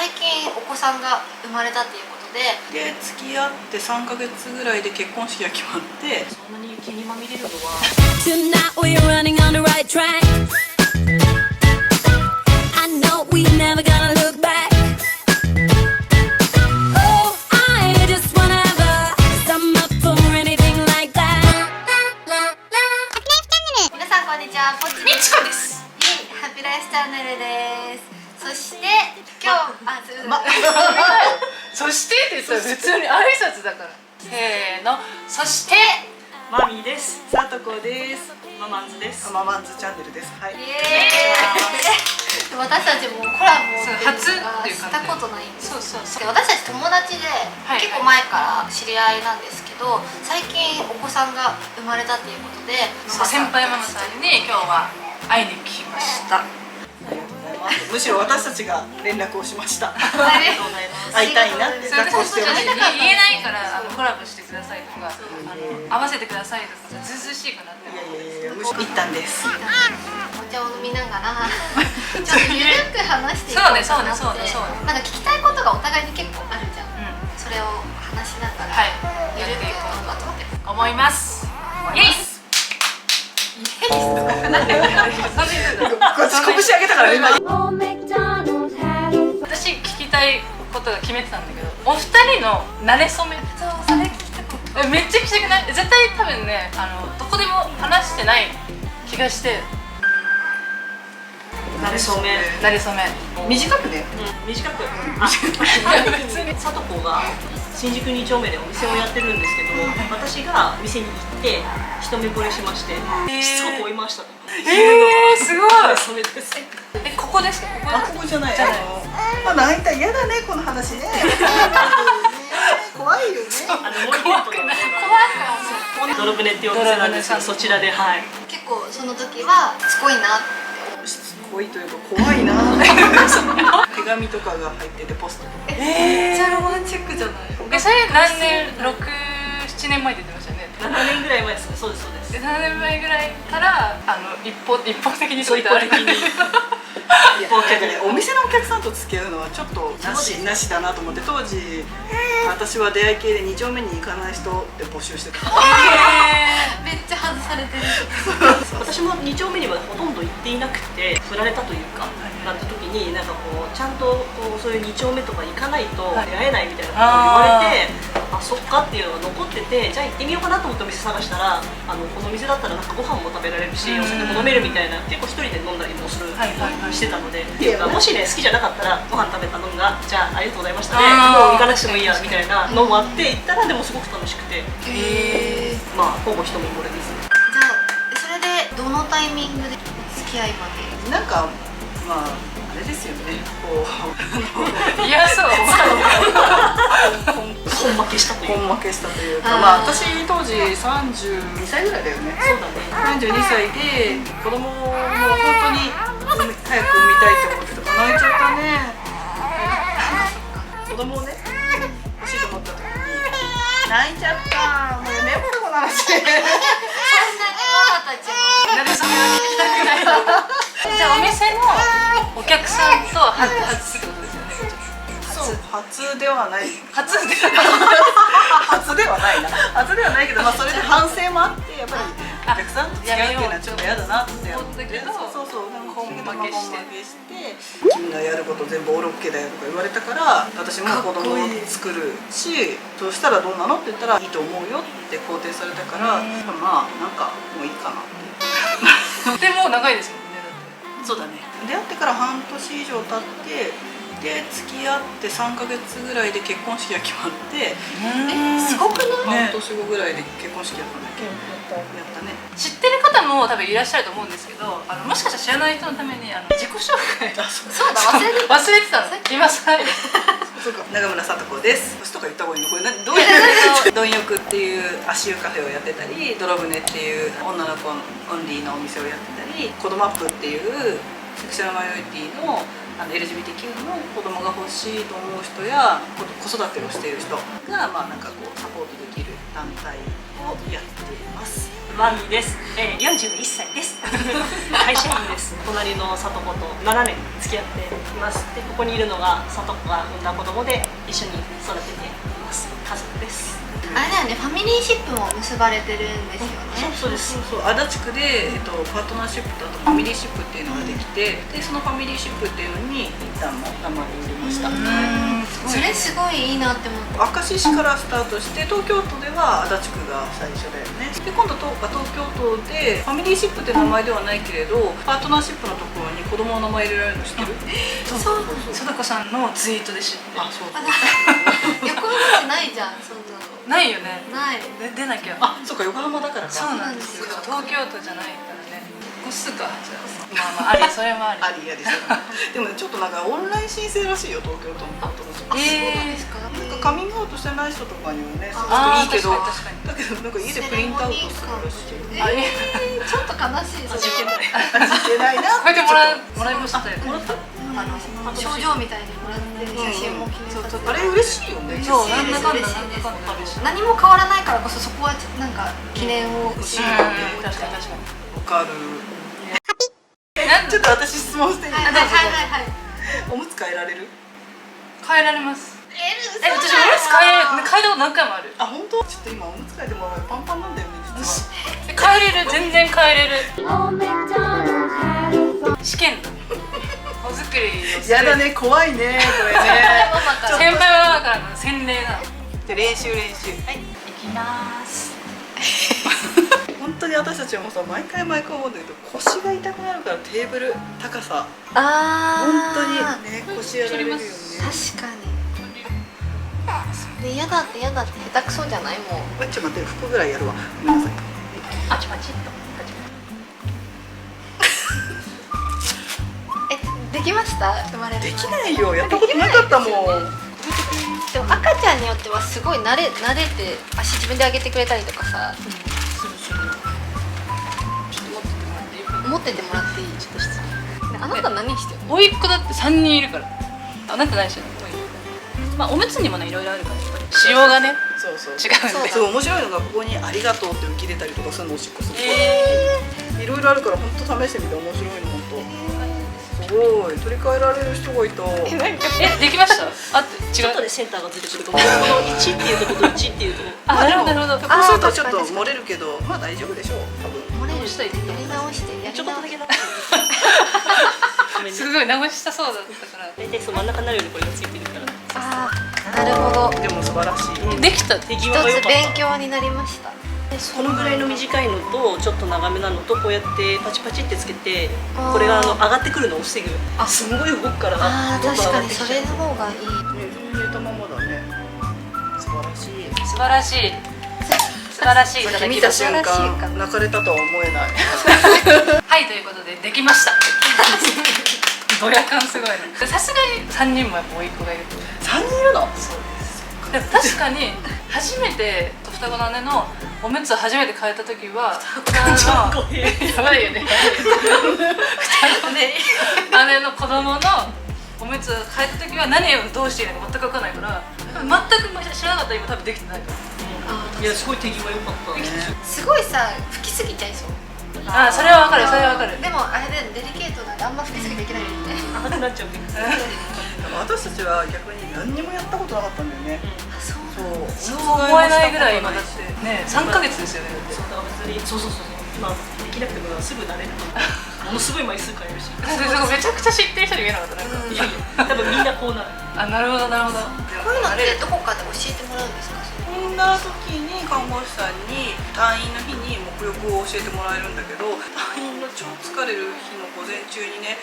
最近お子さんが生まれたっていうことで付き合って3ヶ月ぐらいで結婚式が決まって、そんなに気にまみれるのはTonight we're running on the right track. I know we never gonna look back. Oh, I just wanna have a sum up for anything like that. 皆さんこんにちは、ポッチみちこです。ハッピーライフチャンネルです。そして今日そしてって言ったら普通に挨拶だから。せーの、そしてマミーです。さとこです。ママンズです。ママンズチャンネルです。はい。イエーイ私たちもコラボっていうのが初っていう感じしたことないんです。そうそうそう。で私たち友達で、はい結構前から知り合いなんですけど、最近お子さんが生まれたっていうことで、そう先輩ママさんに今日は会いに来ました。むしろ私たちが連絡をしました。ありがとうございます。会いたいなってそれ抱っこしてまし言えないからコラボしてくださいとか合わせてくださいとかずうずうしいかなって。た。いやむしろ一旦です。お茶を飲みながらちょっとゆるく話していこうかなって。そうねなんか聞きたいことがお互いに結構あるじゃん。うん、それを話しながら、はい、ゆるくいこうかと思って思います。イエイス。なんでこっち拳上げたから今。私聞きたいことが決めてたんだけど、お二人の馴れ初め。そうそれ聞きたかった。めっちゃ聞きたくない？絶対多分ね、どこでも話してない気がして。なれそめ。馴れ初め。短くね。短く、別に。さとこが新宿2丁目でお店をやってるんですけど、私が店に行って一目惚れしまして、しつこく追いましたと。すごい。それです。ここですか？あ、ここじゃない。じゃない。まあ泣いたら嫌だねこの話ね。怖いよね。もう一店舗のドロブネっていうお店なんですけど、そちらで結構その時はすごいな。しつこいというか怖いな。手紙とかが入っててポスト。めっちゃロマンチックじゃない？それ何年？6、7年前って言ってましたよね。7年ぐらい前ですね。そうですそうです。で7年前ぐらいから一方的にそう一方的に。お店のお客さんと付き合うのはちょっとなしだなと思って、当時私は出会い系で2丁目に行かない人って募集してた。めっちゃ外されてる。私も2丁目にはほとんど行っていなくて、振られたというかなった時に、なんかこうちゃんとこうそういう2丁目とか行かないと出会えないみたいなことを言われて、あ、そっかっていうのが残ってて、じゃあ行ってみようかなと思ってお店探したら、この店だったらなんかご飯も食べられるし、お酒も飲めるみたいな、結構一人で飲んだりもするしてたので、っていうか、もしね好きじゃなかったらご飯食べたのが、じゃあありがとうございましたね、もう行かなくてもいいやみたいなのもあって、行ったらでもすごく楽しくて、まあほぼ一目惚れですね。じゃあそれでどのタイミングで付き合いまで？なんかまああれですよね。こういやそう。本負けしたというか。本負けしたというか、まあ私当時32歳ぐらいだよね。そうだね。32歳で子供も本当に早く産みたいって思ってたから泣いちゃったね。子供をね欲しいと思った時に泣いちゃった。もうやめようかこの話。そんなにママたちのなれ初めは聞きたくない。じゃあお店のお客さんと初ってことですよね。そう初ではない。初で初ではないな。初ではないけど、まあそれで反省もあってやっぱりお客さんと付き合うっていうのはちょっと嫌だなって思って。そう本負けして君がやること全部オールオッケーだよとか言われたから、私も子供を作るし、そうしたらどうなのって言ったらいいと思うよって肯定されたから、まあなんかもういいかなって。でも長いですもんね。だってそうだね。出会ってから半年以上経ってで付き合って3ヶ月ぐらいで結婚式が決まって、すごくない？半年後ぐらいで結婚式やったんだっけ。やったね。知ってる方も多分いらっしゃると思うんですけど、もしかしたら知らない人のために自己紹介そうだ、忘れてたの。今さそうか、長村さとこです。とか言った方がいいのこれどういう貪欲っていう足湯カフェをやってたり、ドロブネっていう女の子オンリーのお店をやってたり、コドマップっていうセクシュアルマイノリティの LGBTQ の子供が欲しいと思う人や子育てをしている人が、まあ、なんかこうサポートできる団体をやっています。マミです。41歳です。会社員です。隣のさとこと7年付き合っています。で、ここにいるのがさとこが産んだ子供で一緒に育てています。家族です。あれだよね、ファミリーシップも結ばれてるんですよね。そうです。そう足立区で、パートナーシップとあとファミリーシップっていうのができて、でそのファミリーシップっていうのにインターンも名前を入れました。それすごいいいなって思って。明石市からスタートして東京都では足立区が最初だよね。で今度東京都でファミリーシップって名前ではないけれどパートナーシップのところに子供の名前入れられるの知ってる？そう。貞子さんのツイートで知ってあ、そう。横浜ってないじゃん、そんなの。ないよね。ない。出なきゃ。あ、そうか、横浜だからか。そうなんですよ。東京都じゃないからね。個数か。じゃあまあまああり、それもあり。ありでもね、ちょっとなんかオンライン申請らしいよ、東京都のパートナーシップ。そうですか。なんかカミングアウトしてない人とかにはね、すごあーくいいけど、確かにだけどなんか家でプリントアウトするらしい。ちょっと悲しい。味気ない。味気ないな。こうやってもらいましたよね。もらった？症状みたいにもらって写真も記念させて。あれ嬉しいよね。そう、なんだかんだ嬉しいです。嬉しい。何も変わらないからこそそこはなんか記念をしよう。確かに確かに。わかる。ちょっと私質問していい？はいはいはい。おむつ替えられる？変えられます。私私おむつ変えたこと何回もある。あ、本当？ちょっと今おむつ替えてもらうパンパンなんだよね、実は。変えれる、全然変えれる。試験お作りをする。やだね、怖いね、これね。先輩ママからの洗礼なの。じゃ練習。はい、行きます。本当に私たちもさ、毎回思うんだけど、腰が痛くなるからテーブル高さ。本当にね、腰やられるよね。確かに。で、嫌だって下手くそじゃないもん。ちょっと待って、服ぐらいやるわ。ごめんなさい。パチパチっと。できました？生まれる前。できないよ、やったことなかったもん。でも赤ちゃんによってはすごい慣れて足自分で上げてくれたりとかさ。持っててもらっていい？ちょっと失礼。あなた何してるの？甥っ子だって3人いるから。あなたないしね。まあおむつにもね、いろいろあるからやっぱり仕様がねそうそう。違うんで。そう、面白いのがここにありがとうって浮き出たりとかするの、おしっこすると。いろいろあるから本当試してみて面白いの本当。すごい、取り替えられる人がいた。できました？あって違う。後でセンターが出てくると思う。1っていうところと1っていうところ。あ、なるほどなるほど。こうするとちょっと漏れるけど、まあ大丈夫でしょう。多分。漏れる人やり直してやりちょっとだけだ。ごめんね。すごい直したそうだったから。大体そう真ん中になるようにこれがついてるから。ああ、なるほど。でも素晴らしい。できた。手一際が良かった。つ勉強になりました。このぐらいの短いのとちょっと長めなのとこうやってパチパチってつけてあーこれが上がってくるのを防ぐ。あ、すごい動くからああ、どんどん確かに上がってきちゃうそれの方がいい。ね、入れたままだね。素晴らしい。素晴らしい。素晴らしい。いただ見たきます。瞬間泣かれたとは思えない。はい、ということでできました。ドヤ感すごいね。さすがに3人もやっぱ甥っ子がいると。 3人いるの？そうです。でも確かに初めて双子の姉のおむつを初めて変えた時はやばいよね。姉の子供のおむつを変えた時は何をどうしていいのか全く分からないから全く知らなかったら今多分できてないから。いやすごい手際良かったね。すごいさ、吹きすぎちゃいそう。あ、それは分かる、それは分かる。でもあれでデリケートなんであんま吹きすぎていけないよね。赤くなっちゃうけど。私たちは逆に何にもやったことなかったんだよね。あ、そう。そうそう思えないぐらい今だってね、3ヶ月ですよね。だってそうだから別にそうまあできなくてもすぐ慣れると思う。ものすごい枚数変えるし。めちゃくちゃ知ってる人に見えなかった。なんかいやいや多分みんなこうなる。あ、なるほどなるほど。こういうのってどこかで教えてもらうんですか？産んだ時に看護師さんに退院の日に沐浴を教えてもらえるんだけど、退院の超疲れる日の午前中にね、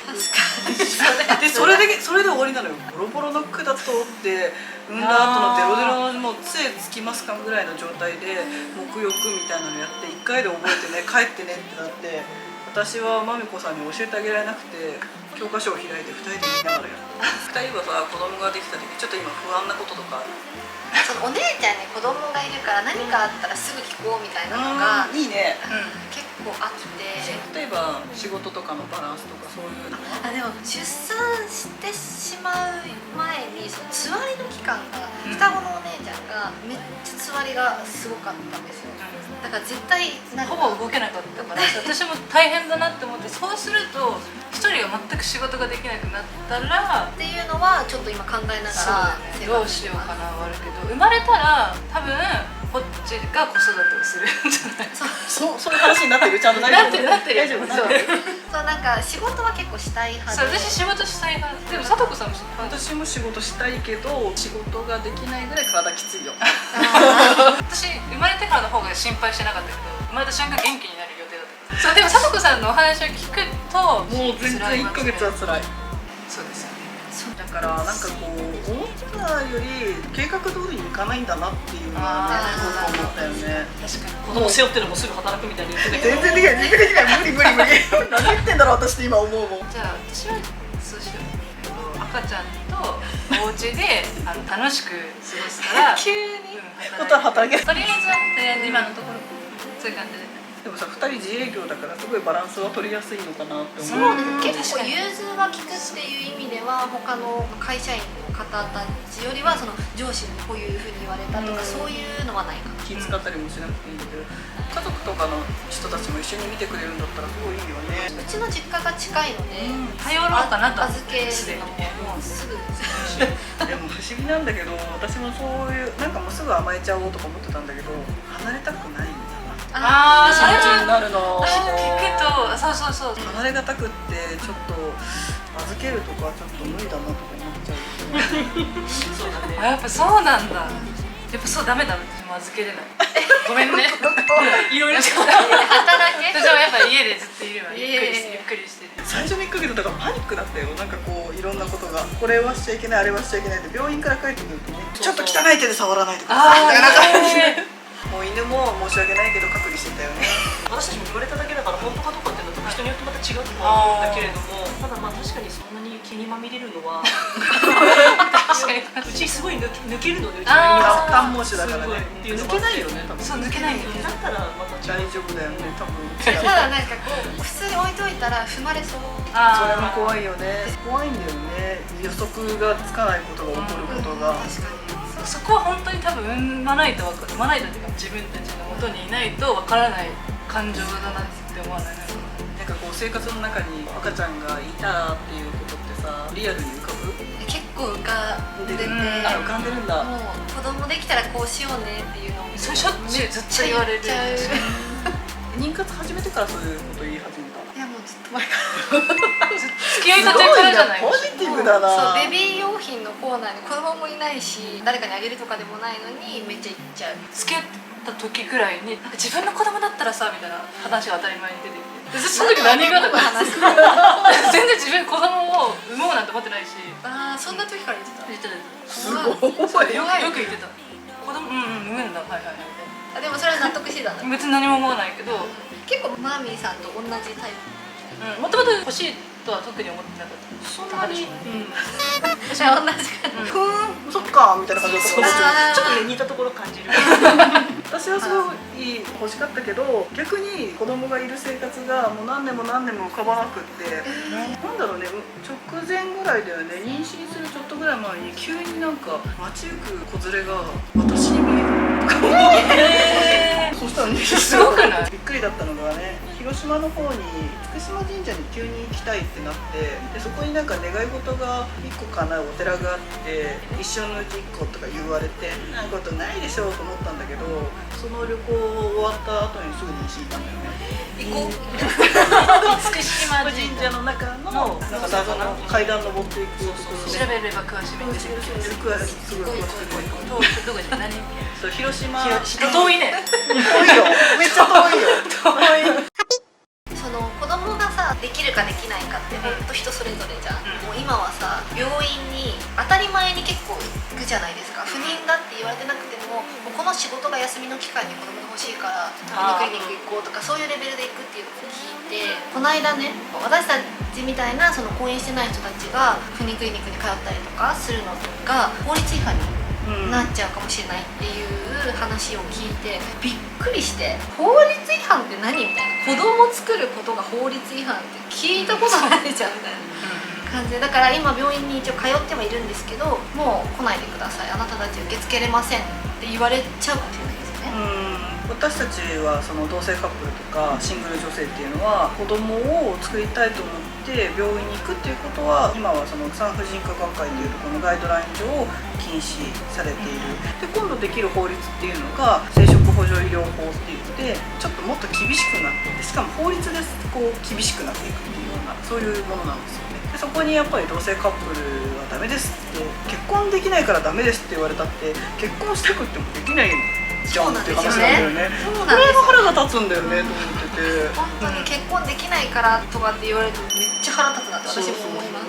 でそれで終わりなのよ。ボロボロの管通って産んだ後のデロデロのもう杖つきますかぐらいの状態で沐浴みたいなのやって1回で覚えてね、帰ってねってなって、私はまみこさんに教えてあげられなくて教科書を開いて2人で見ながらやって2人はさ、子供ができた時ちょっと今不安なこととかある？そのお姉ちゃんに子供がいるから何かあったらすぐ聞こうみたいなのがいいね。結構あって例えば仕事とかのバランスとかそういうのはでも出産してしまう前にそのつわりの期間が、双子のお姉ちゃんがめっちゃつわりがすごかったんですよ。だから絶対なんかほぼ動けなかったから私も大変だなって思って、そうすると一人が全く仕事ができなくなったらっていうのはちょっと今考えながらどうしようかなはあるけど、生まれたら多分こっちが子育てをするんじゃないそういう話になってるちゃんと大丈夫なってる大丈夫そうそうなんか仕事は結構したい派そうで私仕事したい派でもさとこさんも私も仕事したいけど仕事ができないぐらい体きついよ私生まれてからの方が心配してなかったけど、生まれた瞬間元気になる予定だったそうでもさとこさんのお話を聞くともう全然1ヶ月は辛いそうですよね。だからなんかこう思ったより計画通りにいかないんだなっていうのはねすごく思ったよね。確かに子供背負ってるのもすぐ働くみたいに言ってたけど全然できない無理何言ってんだろう私って今思うもん。じゃあ私はそうしよう、赤ちゃんとお家で楽しく過ごすから急に働けとりあえず今のところそういう感じででもさ2人自営業だからすごいバランスは取りやすいのかなって思そうう。結構融通が利くっていう意味では他の会社員の方たちよりはその上司にこういうふうに言われたとか、そういうのはないかな。気使ったりもしなくていいんだけど、家族とかの人たちも一緒に見てくれるんだったらすごいいいよね。うちの実家が近いので、頼ろうかなと預けるのももうすぐですよ。でも不思議なんだけど私もそういうなんかもうすぐ甘えちゃおうとか思ってたんだけど離れたくないんだな。あー気持ちになるの。聞くとそう離れがたくってちょっと預けるとかちょっと無理だなとか思っちゃう。そうだねあやっぱそうなんだ、やっぱそうダメ私も預けれないごめんねいろいろ私も働け。やっぱ家でずっといるわゆっくりしてる最初の1ヶ月だからパニックだったよ。なんかこういろんなことがこれはしちゃいけないあれはしちゃいけないって病院から帰ってくるとねちょっと汚い手で触らないでくださいみたいな感じで。もう犬も申し訳ないけど隔離してたよね。私たちも言われただけだから本当かどうかっていうのは人によってまた違うとは思うんだけれども、ただまあ確かにそんなに毛にまみれるのは確かにうちすごい抜けるのでうちのあー短毛種だからね。すごい抜けないよね多分。そう抜けないんだよねだったらまた違う大丈夫だよね多分。ただなんかこう普通に置いといたら踏まれそう。それもい怖いよね。怖いんだよね。予測がつかないことが起こることが。確かに。そこは本当に多分産まないと分かる、産まないとっていうか自分たちの元にいないと分からない感情だなって思わない。なんかこう生活の中に赤ちゃんがいたっていうことってさリアルに浮かぶ？結構浮かんでて、あ浮かんでるんだ。もう子供できたらこうしようねっていうのをそれしょっちゅうずっと言われるめっちゃ言っちゃう。妊活始めてからそういうこと言い始めた。いやもうずっと前から付き合いたてからじゃないポジティブだな。そうベビー用品のコーナーに子供もいないし誰かにあげるとかでもないのにめっちゃ行っちゃう。付き合った時くらいになんか自分の子供だったらさみたいな話が当たり前に出てきて、その時何がとか話す全然自分子供を産もうなんて思ってないしああそんな時から言ってた。言ってたすごい。よく言ってた子供産むんだはいはいあでもそれは納得してたんだ。別に何も思わないけど結構マーミーさんと同じタイプ。もともと欲しいとは特に思ってなかったそんなに私は同じ感じ。そっかみたいな感じだったからあーちょっとね似たところ感じる私はすごい欲しかったけど逆に子供がいる生活がもう何年も浮かばなくってなんだろうね直前ぐらいだよね。妊娠するちょっとぐらい前に急になんか街行く子連れが私に見えるとかそしたらねすごくないびっくりだったのがね広島の方に厳島神社に急に行きたいってなってでそこになんか願い事が1個叶うお寺があって一生のうち1個とか言われてそんなことないでしょうと思ったんだけどその旅行終わった後にすぐ妊娠したんだよね。行こう。厳島神社の中のなんか謎の階段登っていくところで調べれば詳しめに出てくるすごい詳しくてどこに何そう広島遠いね遠いよめっちゃ遠いよその子供がさできるかできないかってほんと人それぞれじゃん。もう今はさ病院に当たり前に結構行くじゃないですか。不妊だって言われてなくてもこの仕事が休みの期間に子供が欲しいからクリニック行こうとかそういうレベルで行くっていうのを聞いてこの間ね私たちみたいなその婚姻してない人たちが不妊クリニックに通ったりとかするのが法律違反になっちゃうかもしれないっていう話を聞いてびっくりして、法律違反って何みたいな、子供作ることが法律違反って聞いたことないじゃんみたいな感じで、だから今病院に一応通ってはいるんですけど、もう来ないでください、あなたたち受け付けれませんって言われちゃうかもしれないですよね。私たちはその同性カップルとかシングル女性っていうのは子供を作りたいと思って病院に行くっていうことは今はその産婦人科学会というところのガイドライン上禁止されている。で今度できる法律っていうのが生殖補助医療法って言ってちょっともっと厳しくなっていて、しかも法律でこう厳しくなっていくっていうようなそういうものなんですよね。でそこにやっぱり同性カップルはダメですって、結婚できないからダメですって言われたって結婚したくってもできないじゃんっていう話なんだよね。そうこれなんですよね。が腹が立つんだよねと思ってて。本当に結婚できないからとかって言われるとめっちゃ腹立つなって私も思います。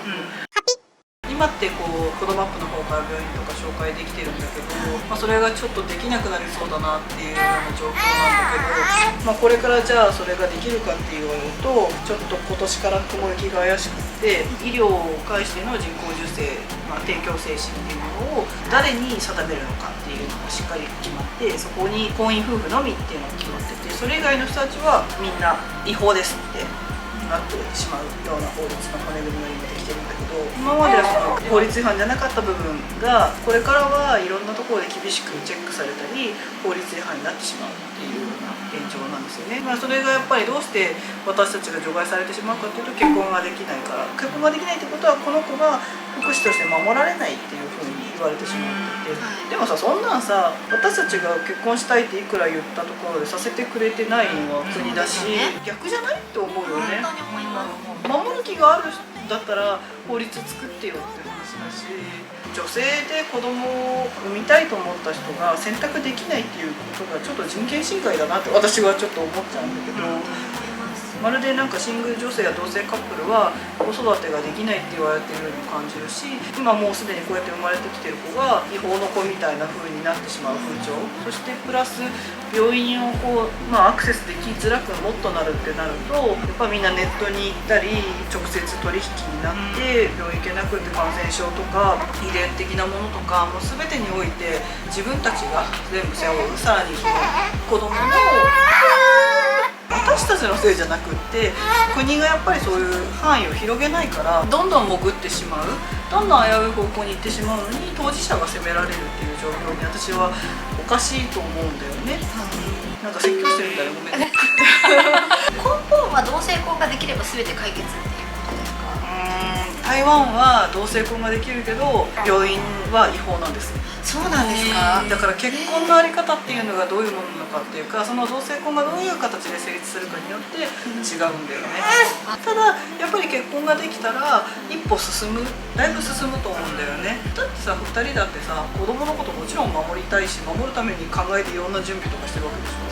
今ってこうコドマップの方から病院とか紹介できてるんだけど、それがちょっとできなくなりそうだなっていうような状況なんだけど、これからじゃあそれができるかって言われるとちょっと今年から雲行きが怪しくって医療を介しての人工授精、提供精子っていうものを誰に定めるのかっていうのがしっかり決まって、そこに婚姻夫婦のみっていうのが決まってて、それ以外の人たちはみんな違法ですってなってしまうような法律の骨組みが今できてるんだけど、今まではその法律違反じゃなかった部分がこれからはいろんなところで厳しくチェックされたり法律違反になってしまうっていうような現状なんですよね。それがやっぱりどうして私たちが除外されてしまうかというと、結婚ができないから。結婚ができないってことはこの子が福祉として守られないっていうふうに言われてしまっていて、でもさ、そんなんさ私たちが結婚したいっていくら言ったところでさせてくれてないのは国だし、逆じゃないって思うよね。本当に思います。守る気がある人だったら法律作ってよって話だし、女性で子供を産みたいと思った人が選択できないっていうことがちょっと人権侵害だなって私はちょっと思っちゃうんだけど、まるでなんかシングル女性や同性カップルは子育てができないって言われてるように感じるし、今もうすでにこうやって生まれてきてる子が違法の子みたいな風になってしまう風潮、そしてプラス病院をこう、アクセスできづらくもっとなるってなると、やっぱみんなネットに行ったり直接取引になって病院行けなくって感染症とか遺伝的なものとかもう全てにおいて自分たちが全部背負う。さらにその子供の私たちのせいじゃなくって国がやっぱりそういう範囲を広げないからどんどん潜ってしまう、どんどん危うい方向に行ってしまうのに当事者が責められるっていう状況に私はおかしいと思うんだよね。なんか説教してるんだよ、ごめんね。根本は同性婚ができれば全て解決っていうことですか？台湾は同性婚ができるけど病院は違法なんです。そうなんですか？だから結婚のあり方っていうのがどういうものなのかっていうか、その同性婚がどういう形で成立するかによって違うんだよね。ただやっぱり結婚ができたら一歩進む、だいぶ進むと思うんだよね。だってさ、2人だってさ子供のこともちろん守りたいし、守るために考えていろんな準備とかしてるわけでしょ。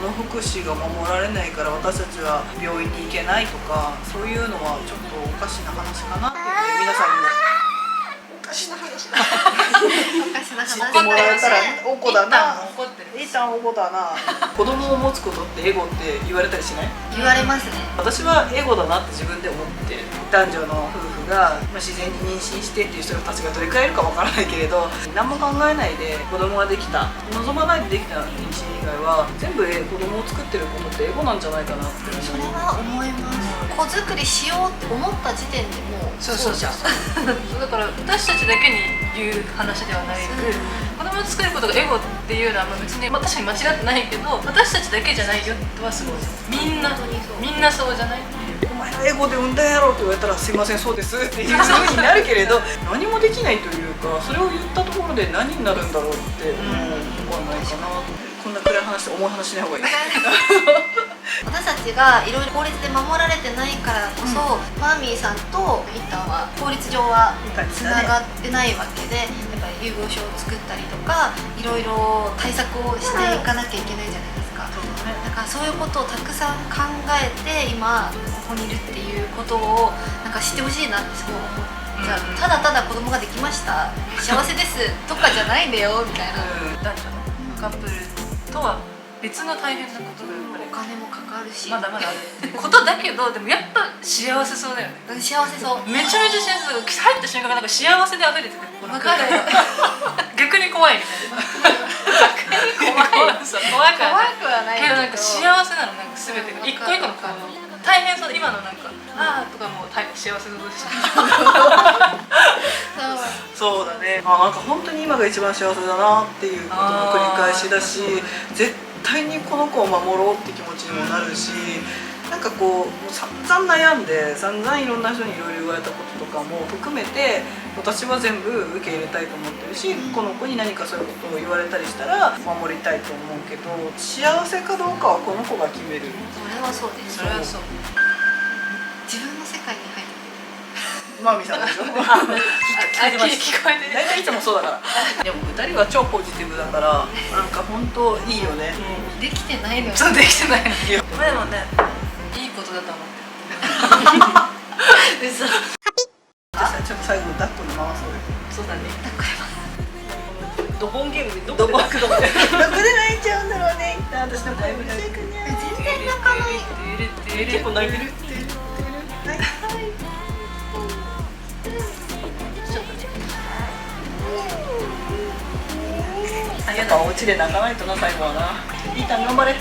この福祉が守られないから私たちは病院に行けないとか、そういうのはちょっとおかしな話かなっていうので、皆さんにもおかしな話だおかしな話知ってもらえたらおこだな。怒ってる。いいたんおこだな。子供を持つことってエゴって言われたりしない？言われますね。私はエゴだなって自分で思ってる。男女の夫婦が自然に妊娠してっていう人たちがどれくらいいるかわからないけれど、何も考えないで子供ができた、望まないでできた妊娠以外は全部子供を作ってることってエゴなんじゃないかなって思う。それは思います。子作りしようって思った時点でもうそうじゃん。そうだから私たちだけに言う話ではないく、子供を作ることがエゴっていうのは別に、確かに間違ってないけど、私たちだけじゃないよとはすごい。みんなそうじゃない。お前のエゴで産んだやろって言われたらすいませんそうですっていう風になるけれど何もできないというか、それを言ったところで何になるんだろうって思わないかな。こんな暗い話で重い話しない方がいい。私たちがいろいろ法律で守られてないからこそ、マーミーさんと一旦は法律上はつながってないわけで、やっぱり遺言書を作ったりとかいろいろ対策をしていかなきゃいけないじゃないですか。だからそういうことをたくさん考えて今ここにいるっていうことをなんか知ってほしいなってすごい思っちゃう。ただただ子供ができました幸せですとかじゃないんだよみたいな。男女のカップルとは別の大変なことがやっぱりお金もかかるしまだまだあることだけど、でもやっぱ幸せそうだよね。幸せそう。めちゃめちゃ幸せそう。入った瞬間がなんか幸せで溢れてて、わかる。怖いみたいなそう怖くはない怖くはないけどなんか幸せなのなんか全てが一個一個のこう大変そう今のなんかあーとかも幸せそうでしたそうだね。なんか本当に今が一番幸せだなっていうことの繰り返しだし、絶対にこの子を守ろうって気持ちにもなるし、なんかこうもう散々悩んで散々いろんな人にいろいろ言われたこととかも含めて私は全部受け入れたいと思ってるし、この子に何かそういうことを言われたりしたら守りたいと思うけど、幸せかどうかはこの子が決める。それはそうです。それはそう自分の世界に入ってまみさんでしょ。聞こえてる大体いつもそうだから。でも2人は超ポジティブだからなんか本当いいよね。できてないのよ。そうできてないのいやまあでもねいいことだと思って嘘。じゃあちょっと最後抱っこに回そうよ。そうだねドボンゲームでどどここで泣くので泣いちゃうんだろうね。私の声も欲しいかね。全然泣かない。結構泣いてるやっぱお家で泣かないとな最後はな。いいた頑張れ。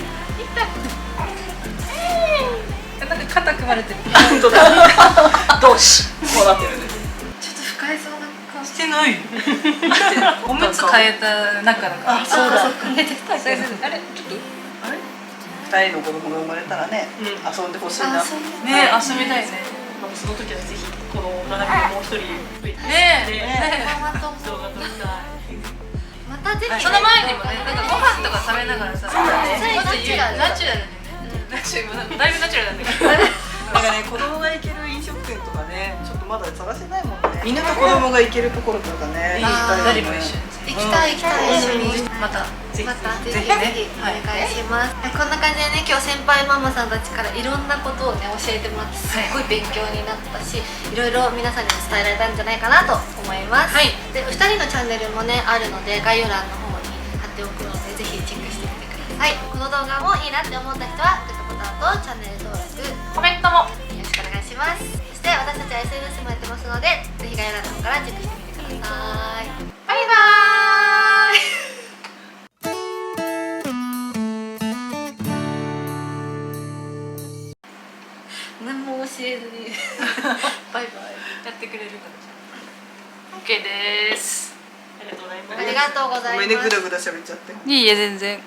なんか肩組まれてる本当だ。どうし。こうなってるね。ちょっと不快そうな顔ししてないおむつ変えた中だからあ、そうだ。寝てたけど。あれちょっとあれ？二人の子供が生まれたらね、うん遊んでほしいな。そうね遊びたいねその時はぜひこの7人もう一人増えてねえねママと動画撮りたいまたぜひ。その前にもねなんかご飯とか食べながらさそうだねもっと言うナチュラルにねナチュラルだいぶナチュラルなんだけどなんかね、子供が行ける飲食店とかね、ちょっとまだ探してないもんね。犬と子供が行けるところとかね。あー二人も一緒に行きたい行きたい一緒に。またまたぜひぜひねぜひお願いします。こんな感じでね、今日先輩ママさんたちからいろんなことをね教えてもらってすっごい勉強になったし、いろいろ皆さんにも伝えられたんじゃないかなと思います。はいで、2人のチャンネルもねあるので概要欄の方に貼っておくのでぜひチェックしてみてください。この動画もいいなって思った人はグッドボタンとチャンネル登録コメントもよろしくお願いします。そして私たちは SNS もやってますのでぜひ概要欄の方からチェックしてみてください。バイバーイ何も教えずにバイバイ。やってくれるから OK ですありがとうございますありがとうございます。ごめんね、ぐだぐだ喋っちゃって。いいえ全然